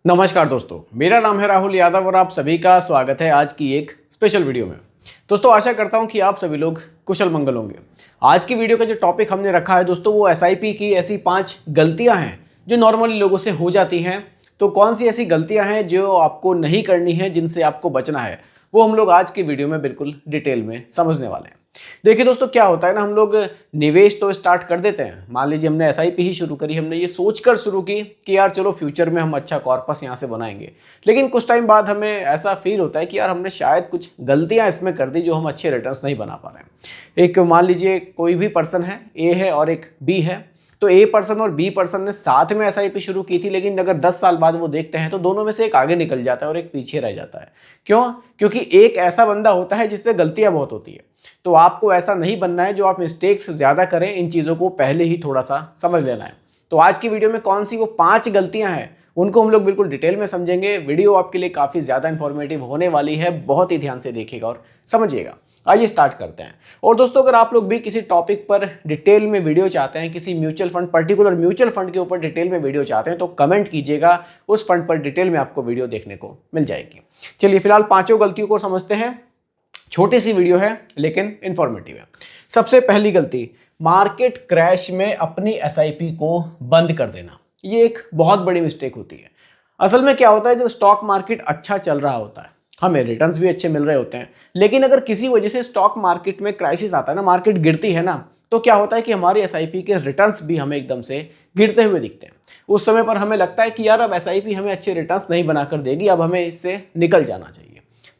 नमस्कार दोस्तों, मेरा नाम है राहुल यादव और आप सभी का स्वागत है आज की एक स्पेशल वीडियो में। दोस्तों, आशा करता हूं कि आप सभी लोग कुशल मंगल होंगे। आज की वीडियो का जो टॉपिक हमने रखा है दोस्तों, वो एसआईपी की ऐसी 5 गलतियां हैं जो नॉर्मली लोगों से हो जाती हैं। तो कौन सी ऐसी गलतियां हैं जो आपको नहीं करनी है, जिनसे आपको बचना है, वो हम लोग आज की वीडियो में बिल्कुल डिटेल में समझने वाले हैं। देखिए दोस्तों, क्या होता है ना, हम लोग निवेश तो स्टार्ट कर देते हैं। मान लीजिए हमने एसआईपी ही शुरू करी, हमने ये सोचकर शुरू की कि यार चलो फ्यूचर में हम अच्छा कॉर्पस यहाँ से बनाएंगे। लेकिन कुछ टाइम बाद हमें ऐसा फील होता है कि यार हमने शायद कुछ गलतियाँ इसमें कर दी जो हम अच्छे रिटर्न्स नहीं बना पा रहे हैं। एक मान लीजिए कोई भी पर्सन है, ए है और एक बी है। तो ए पर्सन और बी पर्सन ने साथ में एसआईपी शुरू की थी, लेकिन अगर 10 साल बाद वो देखते हैं तो दोनों में से एक आगे निकल जाता है और एक पीछे रह जाता है। क्यों? क्योंकि एक ऐसा बंदा होता है जिससे गलतियां बहुत होती है। तो आपको ऐसा नहीं बनना है जो आप मिस्टेक्स ज़्यादा करें। इन चीज़ों को पहले ही थोड़ा सा समझ लेना है। तो आज की वीडियो में कौन सी वो 5 गलतियां हैं, उनको हम लोग बिल्कुल डिटेल में समझेंगे। वीडियो आपके लिए काफ़ी ज़्यादा इंफॉर्मेटिव होने वाली है, बहुत ही ध्यान से देखिएगा और समझिएगा। आइए स्टार्ट करते हैं। और दोस्तों, अगर आप लोग भी किसी टॉपिक पर डिटेल में वीडियो चाहते हैं, किसी mutual fund, particular mutual fund के ऊपर डिटेल में वीडियो चाहते हैं, तो कमेंट कीजिएगा, उस फंड पर डिटेल में आपको वीडियो देखने को मिल जाएगी। चलिए फिलहाल 5 गलतियों को समझते हैं। छोटी सी वीडियो है लेकिन इंफॉर्मेटिव है। सबसे पहली गलती, मार्केट क्रैश में अपनी एसआईपी को बंद कर देना। ये एक बहुत बड़ी मिस्टेक होती है। असल में क्या होता है, जब स्टॉक मार्केट अच्छा चल रहा होता है, हमें रिटर्न्स भी अच्छे मिल रहे होते हैं, लेकिन अगर किसी वजह से स्टॉक मार्केट में क्राइसिस आता है ना, मार्केट गिरती है ना, तो क्या होता है कि हमारी एसआईपी के रिटर्न्स भी हमें एकदम से गिरते हुए दिखते हैं। उस समय पर हमें लगता है कि यार अब एसआईपी हमें अच्छे रिटर्न्स नहीं बनाकर देगी, अब हमें इससे निकल जाना चाहिए।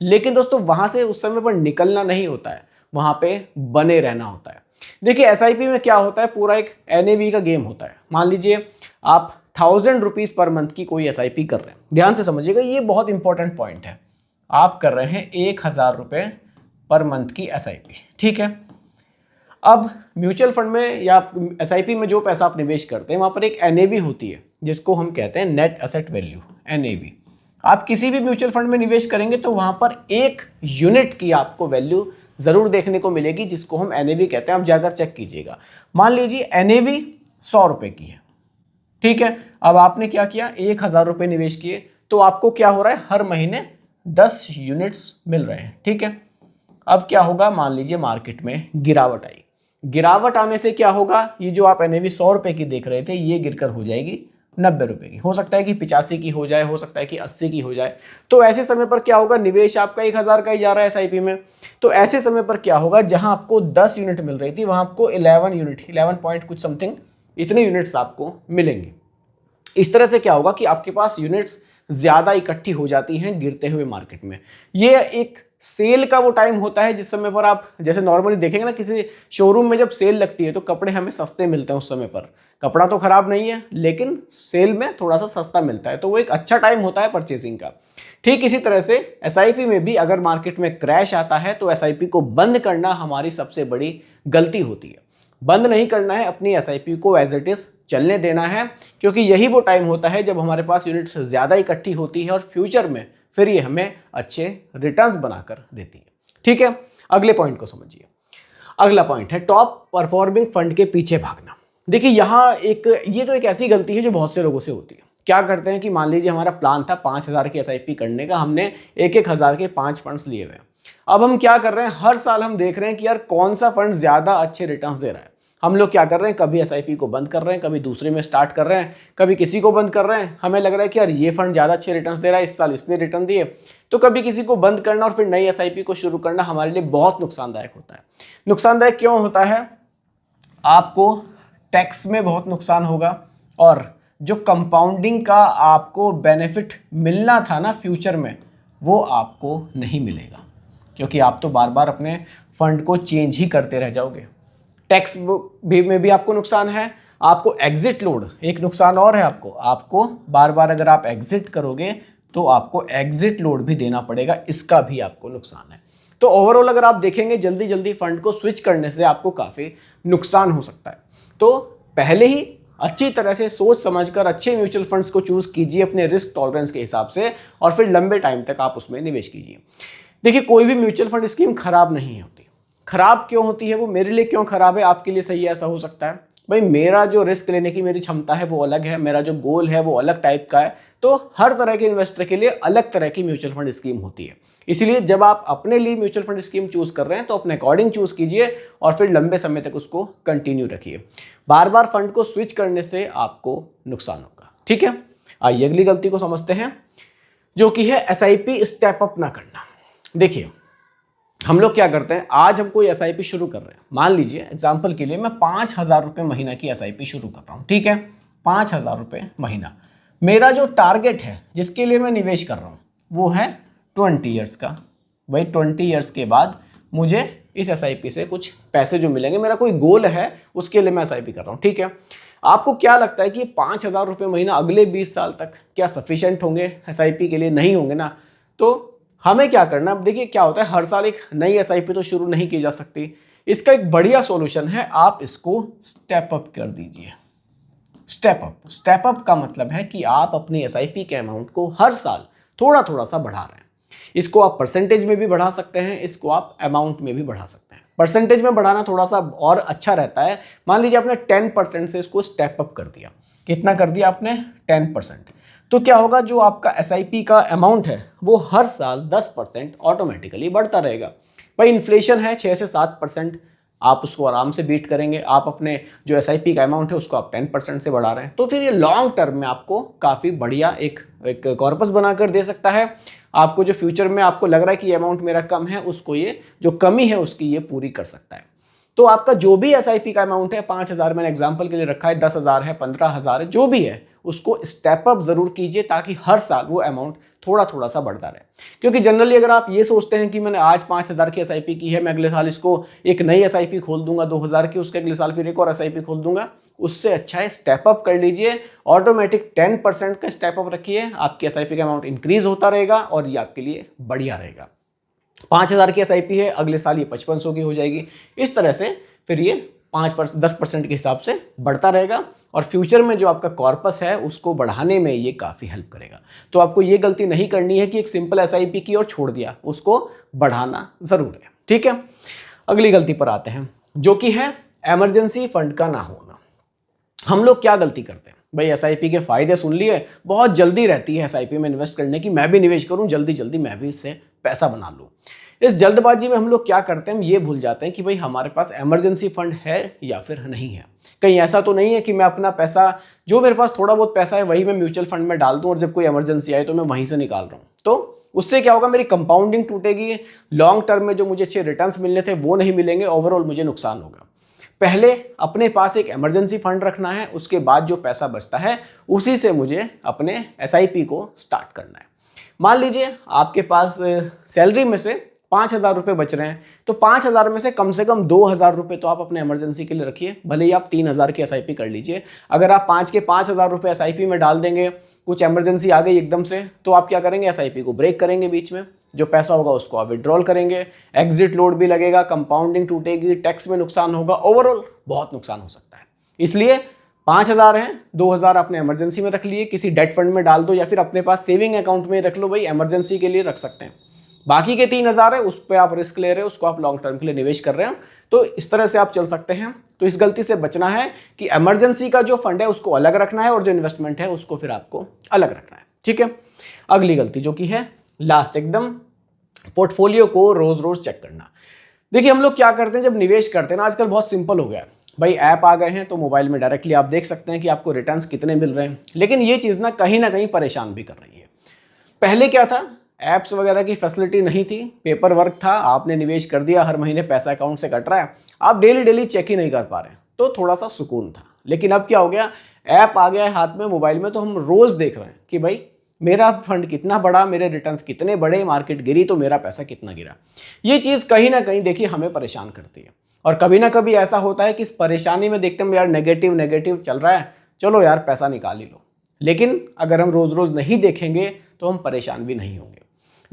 लेकिन दोस्तों, वहां से उस समय पर निकलना नहीं होता है, वहां पे बने रहना होता है। देखिए एसआईपी में क्या होता है, पूरा एक एनएवी का गेम होता है। मान लीजिए आप 1000 रुपीज पर मंथ की कोई एसआईपी कर रहे हैं। ध्यान से समझिएगा, ये बहुत इंपॉर्टेंट पॉइंट है। आप कर रहे हैं 1000 रुपये पर मंथ की एसआईपी, ठीक है। अब म्यूचुअल फंड में या एसआईपी में जो पैसा आप निवेश करते हैं, वहां पर एक एनएवी होती है जिसको हम कहते हैं नेट एसेट वैल्यू, एनएवी। आप किसी भी म्यूचुअल फंड में निवेश करेंगे तो वहां पर 1 यूनिट की आपको वैल्यू जरूर देखने को मिलेगी, जिसको हम एनएवी कहते हैं। आप जाकर चेक कीजिएगा। मान लीजिए एनएवी 100 रुपए की है, ठीक है। अब आपने क्या किया, 1000 रुपये निवेश किए, तो आपको क्या हो रहा है, हर महीने 10 यूनिट्स मिल रहे हैं, ठीक है। अब क्या होगा, मान लीजिए मार्केट में गिरावट आई। गिरावट आने से क्या होगा, ये जो आप एनएवी 100 रुपए की देख रहे थे, ये गिरकर हो जाएगी 90 रुपए की। हो सकता है कि 85 की हो जाए, हो सकता है कि 80 की हो जाए। तो ऐसे समय पर क्या होगा, निवेश आपका 1000 का ही जा रहा है एसआईपी में। तो ऐसे समय पर क्या होगा, जहां आपको 10 यूनिट मिल रही थी, वहां आपको 11 यूनिट, 11 पॉइंट कुछ समथिंग, इतने यूनिट्स आपको मिलेंगे। इस तरह से क्या होगा कि आपके पास यूनिट्स ज्यादा इकट्ठी हो जाती हैं गिरते हुए मार्केट में। ये एक सेल का वो टाइम होता है जिस समय पर आप जैसे नॉर्मली देखेंगे ना, किसी शोरूम में जब सेल लगती है तो कपड़े हमें सस्ते मिलते हैं। उस समय पर कपड़ा तो खराब नहीं है, लेकिन सेल में थोड़ा सा सस्ता मिलता है, तो वो एक अच्छा टाइम होता है परचेसिंग का। ठीक इसी तरह से एसआईपी में भी अगर मार्केट में क्रैश आता है तो एसआईपी को बंद करना हमारी सबसे बड़ी गलती होती है। बंद नहीं करना है, अपनी एसआईपी को एज इट इज चलने देना है, क्योंकि यही वो टाइम होता है जब हमारे पास यूनिट्स ज़्यादा इकट्ठी होती है और फ्यूचर में फिर ये हमें अच्छे रिटर्न्स बनाकर देती है, ठीक है। अगले पॉइंट को समझिए। अगला पॉइंट है टॉप परफॉर्मिंग फंड के पीछे भागना। देखिए यहाँ ये तो एक ऐसी गलती है जो बहुत से लोगों से होती है। क्या करते हैं कि मान लीजिए हमारा प्लान था 5000 की एसआईपी करने का, हमने 1000 के 5 फंड्स लिए हुए हैं। अब हम क्या कर रहे हैं, हर साल हम देख रहे हैं कि यार कौन सा फंड ज़्यादा अच्छे रिटर्न्स दे रहा है। हम लोग क्या कर रहे हैं, कभी एसआईपी को बंद कर रहे हैं, कभी दूसरे में स्टार्ट कर रहे हैं, कभी किसी को बंद कर रहे हैं। हमें लग रहा है कि यार ये फंड ज़्यादा अच्छे रिटर्न्स दे रहा है, इस साल इसने रिटर्न दिए, तो कभी किसी को बंद करना और फिर नई एसआईपी को शुरू करना हमारे लिए बहुत नुकसानदायक होता है। नुकसानदायक क्यों होता है, आपको टैक्स में बहुत नुकसान होगा, और जो कंपाउंडिंग का आपको बेनिफिट मिलना था ना फ्यूचर में, वो आपको नहीं मिलेगा, क्योंकि आप तो बार बार अपने फंड को चेंज ही करते रह जाओगे। टैक्स में भी आपको नुकसान है, आपको एग्जिट लोड, एक नुकसान और है आपको बार बार अगर आप एग्जिट करोगे तो आपको एग्जिट लोड भी देना पड़ेगा, इसका भी आपको नुकसान है। तो ओवरऑल अगर आप देखेंगे, जल्दी जल्दी फंड को स्विच करने से आपको काफ़ी नुकसान हो सकता है। तो पहले ही अच्छी तरह से सोच समझकर अच्छे म्यूचुअल फंड्स को चूज कीजिए अपने रिस्क टॉलरेंस के हिसाब से, और फिर लंबे टाइम तक आप उसमें निवेश कीजिए। देखिए कोई भी म्यूचुअल फंड स्कीम खराब नहीं होती। खराब क्यों होती है, वो मेरे लिए क्यों खराब है, आपके लिए सही ऐसा हो सकता है। भाई मेरा जो रिस्क लेने की मेरी क्षमता है वो अलग है, मेरा जो गोल है वो अलग टाइप का है, तो हर तरह के इन्वेस्टर के लिए अलग तरह की म्यूचुअल फंड स्कीम होती है। इसीलिए जब आप अपने लिए म्यूचुअल फंड स्कीम चूज कर रहे हैं तो अपने अकॉर्डिंग चूज कीजिए और फिर लंबे समय तक उसको कंटिन्यू रखिए। बार बार फंड को स्विच करने से आपको नुकसान होगा। ठीक है, आइए अगली गलती को समझते हैं, जो कि है एसआईपी स्टेप अप ना करना। देखिए हम लोग क्या करते हैं, आज हम कोई एसआईपी शुरू कर रहे हैं, मान लीजिए एग्जाम्पल के लिए मैं 5,000 रुपये महीना की एसआईपी शुरू कर रहा हूँ। ठीक है, 5,000 रुपये महीना मेरा जो टारगेट है जिसके लिए मैं निवेश कर रहा हूँ वो है 20 ईयर्स का। भाई 20 ईयर्स के बाद मुझे इस एसआईपी से कुछ पैसे जो मिलेंगे, मेरा कोई गोल है उसके लिए मैं एसआईपी कर रहा हूँ। ठीक है, आपको क्या लगता है कि 5,000 रुपये महीना अगले 20 साल तक क्या सफिशिएंट होंगे एसआईपी के लिए? नहीं होंगे ना। तो हमें क्या करना, अब देखिए क्या होता है, हर साल एक नई एसआईपी तो शुरू नहीं की जा सकती। इसका एक बढ़िया सॉल्यूशन है, आप इसको स्टेप अप कर दीजिए। स्टेप अप का मतलब है कि आप अपनी एसआईपी के अमाउंट को हर साल थोड़ा थोड़ा सा बढ़ा रहे हैं। इसको आप परसेंटेज में भी बढ़ा सकते हैं, इसको आप अमाउंट में भी बढ़ा सकते हैं। परसेंटेज में बढ़ाना थोड़ा सा और अच्छा रहता है। मान लीजिए आपने 10% से इसको स्टेप अप कर दिया। कितना कर दिया आपने? 10%। तो क्या होगा, जो आपका एसआईपी का अमाउंट है वो हर साल 10% ऑटोमेटिकली बढ़ता रहेगा। भाई इन्फ्लेशन है 6 से 7%, आप उसको आराम से बीट करेंगे। आप अपने जो एसआईपी का अमाउंट है उसको आप 10% से बढ़ा रहे हैं, तो फिर ये लॉन्ग टर्म में आपको काफ़ी बढ़िया एक कॉर्पस बनाकर दे सकता है। आपको जो फ्यूचर में आपको लग रहा है कि ये अमाउंट मेरा कम है, उसको ये जो कमी है उसकी ये पूरी कर सकता है। तो आपका जो भी एसआईपी का अमाउंट है, 5,000 मैंने एग्जाम्पल के लिए रखा है, 10,000 है, 15,000 है, जो भी है उसको स्टेप अप जरूर कीजिए ताकि हर साल वो अमाउंट थोड़ा थोड़ा सा बढ़ता रहे। क्योंकि जनरली अगर आप ये सोचते हैं कि मैंने आज 5,000 की एसआईपी की है, मैं अगले साल इसको एक नई एसआईपी खोल दूंगा 2,000 की, उसके अगले साल फिर एक और एसआईपी खोल दूंगा, उससे अच्छा है स्टेप अप कर लीजिए। ऑटोमेटिक 10% का स्टेप अप रखिए, आपकी एसआईपी का अमाउंट इंक्रीज होता रहेगा और ये आपके लिए बढ़िया रहेगा। 5,000 की एसआईपी है, अगले साल ये 5500 की हो जाएगी। इस तरह से फिर ये 10% के हिसाब से बढ़ता रहेगा और फ्यूचर में जो आपका कॉर्पस है उसको बढ़ाने में ये काफ़ी हेल्प करेगा। तो आपको ये गलती नहीं करनी है कि एक सिंपल एसआईपी की और छोड़ दिया, उसको बढ़ाना ज़रूर है। ठीक है, अगली गलती पर आते हैं, जो कि है इमरजेंसी फंड का ना होना। हम लोग क्या गलती करते हैं, भाई एसआईपी के फायदे सुन लिए, बहुत जल्दी रहती है एसआईपी में इन्वेस्ट करने की, मैं भी निवेश करूं जल्दी जल्दी, मैं भी इससे पैसा बना लूं। इस जल्दबाजी में हम लोग क्या करते हैं, हम ये भूल जाते हैं कि भाई हमारे पास इमरजेंसी फंड है या फिर नहीं है। कहीं ऐसा तो नहीं है कि मैं अपना पैसा, जो मेरे पास थोड़ा बहुत पैसा है वही मैं म्यूचुअल फंड में डाल दूं और जब कोई इमरजेंसी आए तो मैं वहीं से निकाल रहा हूं। तो उससे क्या होगा, मेरी कंपाउंडिंग टूटेगी, लॉन्ग टर्म में जो मुझे अच्छे रिटर्न्स मिलने थे वो नहीं मिलेंगे, ओवरऑल मुझे नुकसान होगा। पहले अपने पास एक इमरजेंसी फंड रखना है, उसके बाद जो पैसा बचता है उसी से मुझे अपने एसआईपी को स्टार्ट करना है। मान लीजिए आपके पास सैलरी में से 5,000 रुपये बच रहे हैं, तो 5,000 में से कम 2,000 रुपये तो आप अपने इमरजेंसी के लिए रखिए, भले ही आप 3,000 की एसआईपी कर लीजिए। अगर आप 5,000 रुपये एसआईपी में डाल देंगे, कुछ इमरजेंसी आ गई एकदम से, तो आप क्या करेंगे, एसआईपी को ब्रेक करेंगे बीच में, जो पैसा होगा उसको आप विड्रॉल करेंगे, एग्जिट लोड भी लगेगा, कंपाउंडिंग टूटेगी, टैक्स में नुकसान होगा, ओवरऑल बहुत नुकसान हो सकता है। इसलिए 5,000 हैं, 2,000 अपने इमरजेंसी में रख लिए, किसी डेट फंड में डाल दो या फिर अपने पास सेविंग अकाउंट में रख लो, भाई इमरजेंसी के लिए रख सकते हैं। बाकी के 3,000 है उस पर आप रिस्क ले रहे हो, उसको आप लॉन्ग टर्म के लिए निवेश कर रहे हैं, तो इस तरह से आप चल सकते हैं। तो इस गलती से बचना है कि इमरजेंसी का जो फंड है उसको अलग रखना है और जो इन्वेस्टमेंट है उसको फिर आपको अलग रखना है। ठीक है, अगली गलती जो कि है लास्ट एकदम, पोर्टफोलियो को रोज रोज चेक करना। देखिए हम लोग क्या करते हैं जब निवेश करते हैं ना, आजकल बहुत सिंपल हो गया है, भाई ऐप आ गए हैं तो मोबाइल में डायरेक्टली आप देख सकते हैं कि आपको रिटर्न्स कितने मिल रहे हैं। लेकिन ये चीज़ ना कहीं परेशान भी कर रही है। पहले क्या था, ऐप्स वगैरह की फैसिलिटी नहीं थी, पेपर वर्क था, आपने निवेश कर दिया, हर महीने पैसा अकाउंट से कट रहा है, आप डेली चेक ही नहीं कर पा रहे, तो थोड़ा सा सुकून था। लेकिन अब क्या हो गया, ऐप आ गया है हाथ में, मोबाइल में, तो हम रोज़ देख रहे हैं कि भाई मेरा फंड कितना बढ़ा, मेरे रिटर्न्स कितने बढ़े, मार्केट गिरी तो मेरा पैसा कितना गिरा। ये चीज़ कहीं ना कहीं देखिए हमें परेशान करती है। और कभी ना कभी ऐसा होता है कि इस परेशानी में देखते हैं यार नेगेटिव चल रहा है, चलो यार पैसा निकाल ही लो। लेकिन अगर हम रोज़ रोज़ नहीं देखेंगे तो हम परेशान भी नहीं होंगे।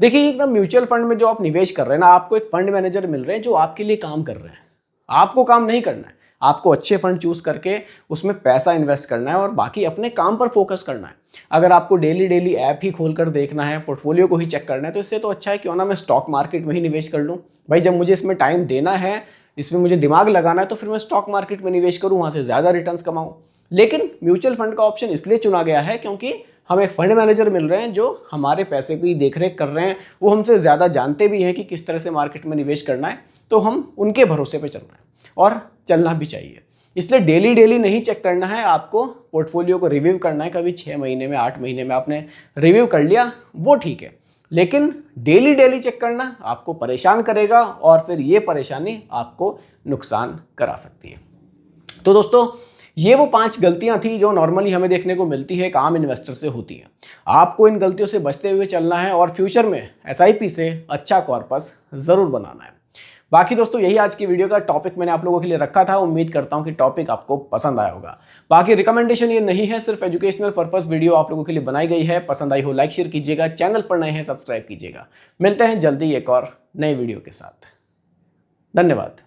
देखिए एकदम म्यूचुअल फंड में जो आप निवेश कर रहे हैं ना, आपको एक फंड मैनेजर मिल रहे हैं जो आपके लिए काम कर रहे हैं। आपको काम नहीं करना है, आपको अच्छे फंड चूज करके उसमें पैसा इन्वेस्ट करना है और बाकी अपने काम पर फोकस करना है। अगर आपको डेली ऐप ही खोलकर देखना है, पोर्टफोलियो को ही चेक करना है, तो इससे तो अच्छा है क्यों ना मैं स्टॉक मार्केट में ही निवेश कर लूँ। भाई जब मुझे इसमें टाइम देना है, इसमें मुझे दिमाग लगाना है, तो फिर मैं स्टॉक मार्केट में निवेश करूँ, वहाँ से ज़्यादा रिटर्न्स कमाऊँ। लेकिन म्यूचुअल फंड का ऑप्शन इसलिए चुना गया है क्योंकि हमें फंड मैनेजर मिल रहे हैं जो हमारे पैसे की देखरेख कर रहे हैं, वो हमसे ज़्यादा जानते भी हैं कि किस तरह से मार्केट में निवेश करना है, तो हम उनके भरोसे पे चल रहे हैं और चलना भी चाहिए। इसलिए डेली डेली नहीं चेक करना है, आपको पोर्टफोलियो को रिव्यू करना है। कभी 6 महीने में, 8 महीने में आपने रिव्यू कर लिया, वो ठीक है, लेकिन डेली डेली चेक करना आपको परेशान करेगा और फिर ये परेशानी आपको नुकसान करा सकती है। तो दोस्तों, ये वो 5 गलतियां थी जो नॉर्मली हमें देखने को मिलती है, एक आम इन्वेस्टर से होती है। आपको इन गलतियों से बचते हुए चलना है और फ्यूचर में एसआईपी से अच्छा कॉर्पस ज़रूर बनाना है। बाकी दोस्तों, यही आज की वीडियो का टॉपिक मैंने आप लोगों के लिए रखा था। उम्मीद करता हूं कि टॉपिक आपको पसंद आया होगा। बाकी रिकमेंडेशन ये नहीं है, सिर्फ एजुकेशनल पर्पस वीडियो आप लोगों के लिए बनाई गई है। पसंद आई हो लाइक शेयर कीजिएगा, चैनल पर नए हैं सब्सक्राइब कीजिएगा। मिलते हैं जल्दी एक और नए वीडियो के साथ। धन्यवाद।